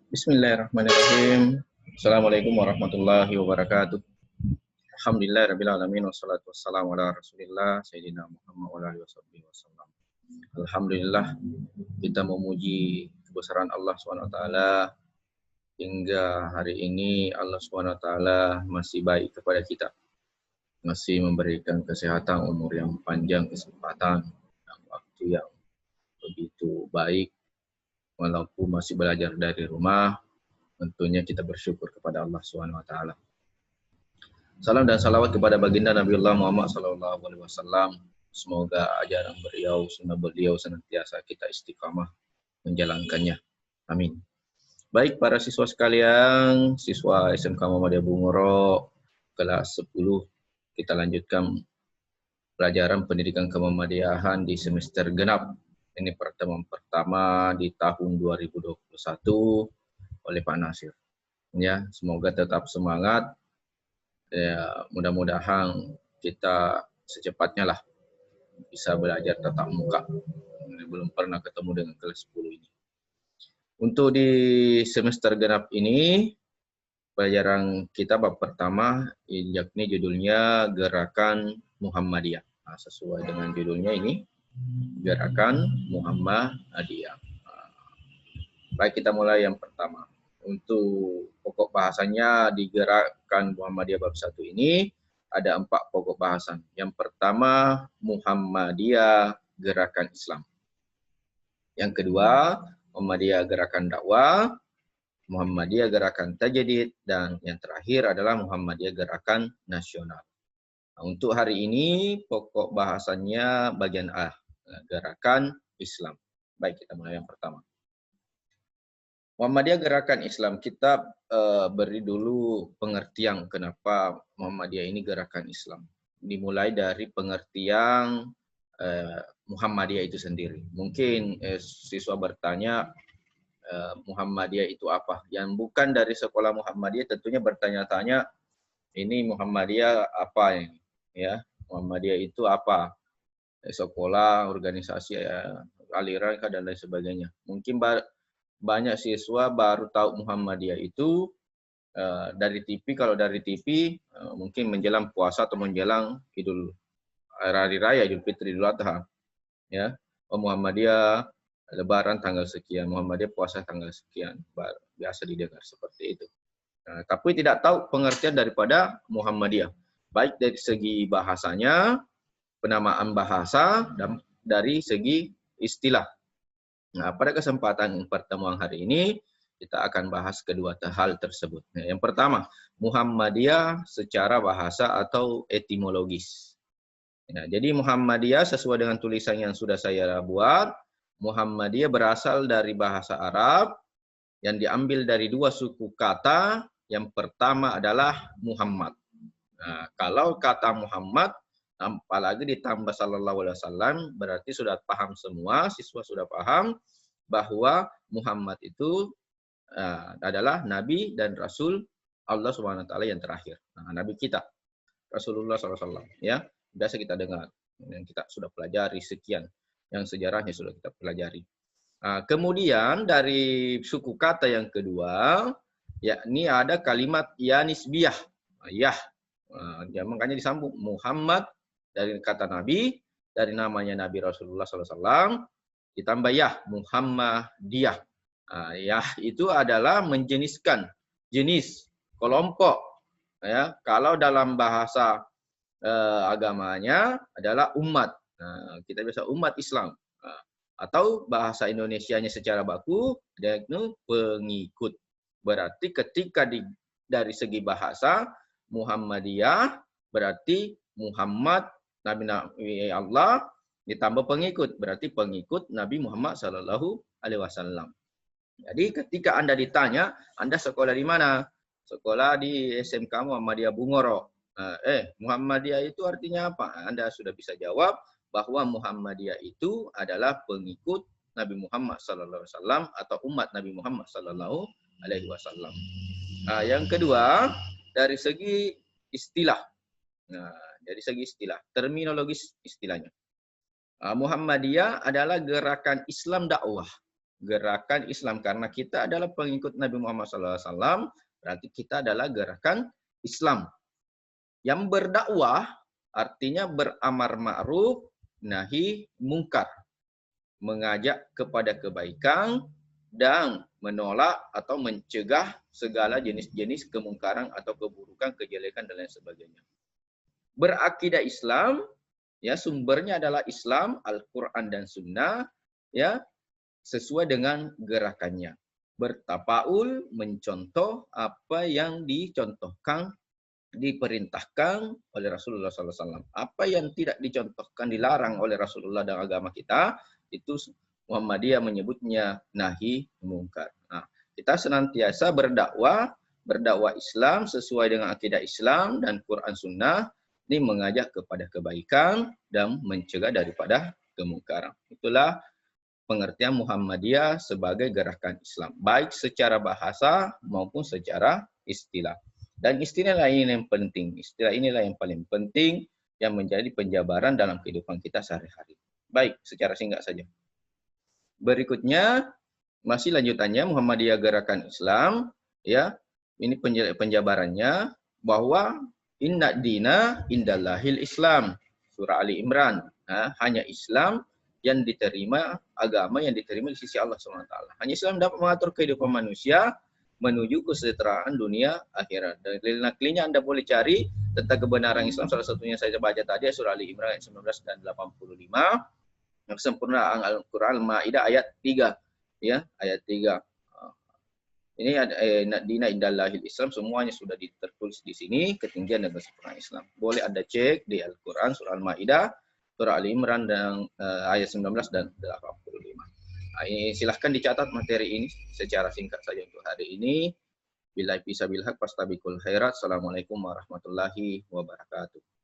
Bismillahirrahmanirrahim. Assalamualaikum warahmatullahi wabarakatuh. Alhamdulillahirrabbilalamin. Wassalatu wassalamu ala rasulillah Sayyidina Muhammad wa alihi wasallam. Alhamdulillah, kita memuji kebesaran Allah SWT hingga hari ini Allah SWT masih baik kepada kita, masih memberikan kesehatan, umur yang panjang, kesempatan, dan waktu yang begitu baik. Walaupun masih belajar dari rumah, tentunya kita bersyukur kepada Allah SWT. Salam dan salawat kepada baginda Nabiullah Muhammad SAW. Semoga ajaran beliau, sunnah beliau senantiasa kita istiqamah menjalankannya. Amin. Baik para siswa sekalian, siswa SMK Muhammadiyah Bungoro kelas 10, kita lanjutkan pelajaran pendidikan kemuhammadiyahan di semester genap. Ini pertemuan pertama di tahun 2021 oleh Pak Nasir. Ya, semoga tetap semangat. Ya, mudah-mudahan kita secepatnya lah bisa belajar tatap muka. Belum pernah ketemu dengan kelas 10 ini. Untuk di semester genap ini, pelajaran kita bab pertama, yakni judulnya Gerakan Muhammadiyah. Nah, sesuai dengan judulnya ini, Gerakan Muhammadiyah. Baik, kita mulai yang pertama. Untuk pokok bahasanya di Gerakan Muhammadiyah bab 1 ini ada 4 pokok bahasan. Yang pertama, Muhammadiyah Gerakan Islam. Yang kedua, Muhammadiyah Gerakan Dakwah, Muhammadiyah Gerakan Tajdid, dan yang terakhir adalah Muhammadiyah Gerakan Nasional. Nah, untuk hari ini pokok bahasannya bagian A, Gerakan Islam. Baik, kita mulai yang pertama. Muhammadiyah Gerakan Islam, kita beri dulu pengertian kenapa Muhammadiyah ini gerakan Islam. Dimulai dari pengertian Muhammadiyah itu sendiri. Mungkin siswa bertanya, Muhammadiyah itu apa? Yang bukan dari sekolah Muhammadiyah tentunya bertanya-tanya, ini Muhammadiyah apa ini? Ya, Muhammadiyah itu apa? Sekolah, organisasi, aliran dan lain sebagainya. Mungkin banyak siswa baru tahu Muhammadiyah itu dari TV. Kalau dari TV mungkin menjelang puasa atau menjelang hari raya Idul Fitri, Idul Adha. Ya, Muhammadiyah Lebaran tanggal sekian, Muhammadiyah puasa tanggal sekian, biasa didengar seperti itu. Tapi tidak tahu pengertian daripada Muhammadiyah, baik dari segi bahasanya, penamaan bahasa, dan dari segi istilah. Nah, pada kesempatan pertemuan hari ini, kita akan bahas kedua hal tersebut. Nah, yang pertama, Muhammadiyah secara bahasa atau etimologis. Nah, jadi Muhammadiyah sesuai dengan tulisan yang sudah saya buat, Muhammadiyah berasal dari bahasa Arab yang diambil dari 2 suku kata. Yang pertama adalah Muhammad. Nah, kalau kata Muhammad, apalagi ditambah sallallahu alaihi wasallam, berarti sudah paham semua, siswa sudah paham bahwa Muhammad itu adalah Nabi dan Rasul Allah Subhanahu Wa Taala yang terakhir. Nah, Nabi kita, Rasulullah SAW. Ya, biasa kita dengar, yang kita sudah pelajari sekian, yang sejarahnya sudah kita pelajari. Kemudian dari suku kata yang kedua, yakni ada kalimat ya nisbiyah. Makanya disambung Muhammad dari kata Nabi, dari namanya Nabi Rasulullah SAW, ditambah ya Muhammadiyah. Ya itu adalah menjeniskan, jenis, kelompok. Ya, kalau dalam bahasa agamanya adalah umat. Kita biasa umat Islam. Atau bahasa Indonesianya secara baku, yaitu pengikut. Berarti ketika dari segi bahasa, Muhammadiyah berarti Muhammad, Nabi Allah, ditambah pengikut, berarti pengikut Nabi Muhammad Sallallahu Alaihi Wasallam. Jadi ketika Anda ditanya, Anda sekolah di mana? Sekolah di SMK Muhammadiyah Bungoro. Muhammadiyah itu artinya apa? Anda sudah bisa jawab bahwa Muhammadiyah itu adalah pengikut Nabi Muhammad Sallallahu Alaihi Wasallam atau umat Nabi Muhammad Sallallahu Alaihi Wasallam. Yang kedua, dari segi istilah. Nah, dari segi istilah, terminologis istilahnya. Muhammadiyah adalah gerakan Islam dakwah. gerakan Islam. Karena kita adalah pengikut Nabi Muhammad SAW, berarti kita adalah gerakan Islam. Yang berdakwah artinya beramar ma'ruf, nahi mungkar. Mengajak kepada kebaikan dan menolak atau mencegah segala jenis-jenis kemungkaran atau keburukan, kejelekan dan lain sebagainya. Berakidah Islam, ya sumbernya adalah Islam, Al-Quran dan Sunnah, ya sesuai dengan gerakannya. Bertapaul, mencontoh apa yang dicontohkan, diperintahkan oleh Rasulullah SAW. Apa yang tidak dicontohkan, dilarang oleh Rasulullah dan agama kita, itu Muhammadiyah menyebutnya nahi mungkar. Nah, kita senantiasa berdakwah Islam sesuai dengan akidah Islam dan Quran Sunnah, ini mengajak kepada kebaikan dan mencegah daripada kemungkaran. Itulah pengertian Muhammadiyah sebagai gerakan Islam, baik secara bahasa maupun secara istilah. Dan istilah ini yang penting, istilah inilah yang paling penting yang menjadi penjabaran dalam kehidupan kita sehari-hari. Baik, secara singkat saja. Berikutnya, masih lanjutannya Muhammadiyah gerakan Islam, ya. Ini penjabarannya bahwa inna dina indallahil Islam, surah Ali Imran. Nah, hanya Islam yang diterima, agama yang diterima di sisi Allah SWT. Hanya Islam dapat mengatur kehidupan manusia menuju kesejahteraan dunia akhirat. Dari naklinya Anda boleh cari tentang kebenaran Islam, salah satunya saya baca tadi surah Ali Imran ayat 19 dan 85. Kesempurnaan Al-Quran Al-Ma'idah ayat 3. Ya, ayat 3. Ini ada dina indallahil Islam, semuanya sudah tertulis di sini, ketinggian dan kesempurnaan Islam. Boleh Anda cek di Al-Quran surah Al-Ma'idah, surah Ali Imran dan ayat 19 dan 85. Nah, ini silahkan dicatat materi ini secara singkat saja untuk hari ini. Billahi fisabilillah, fastabiqul khairat. Assalamualaikum warahmatullahi wabarakatuh.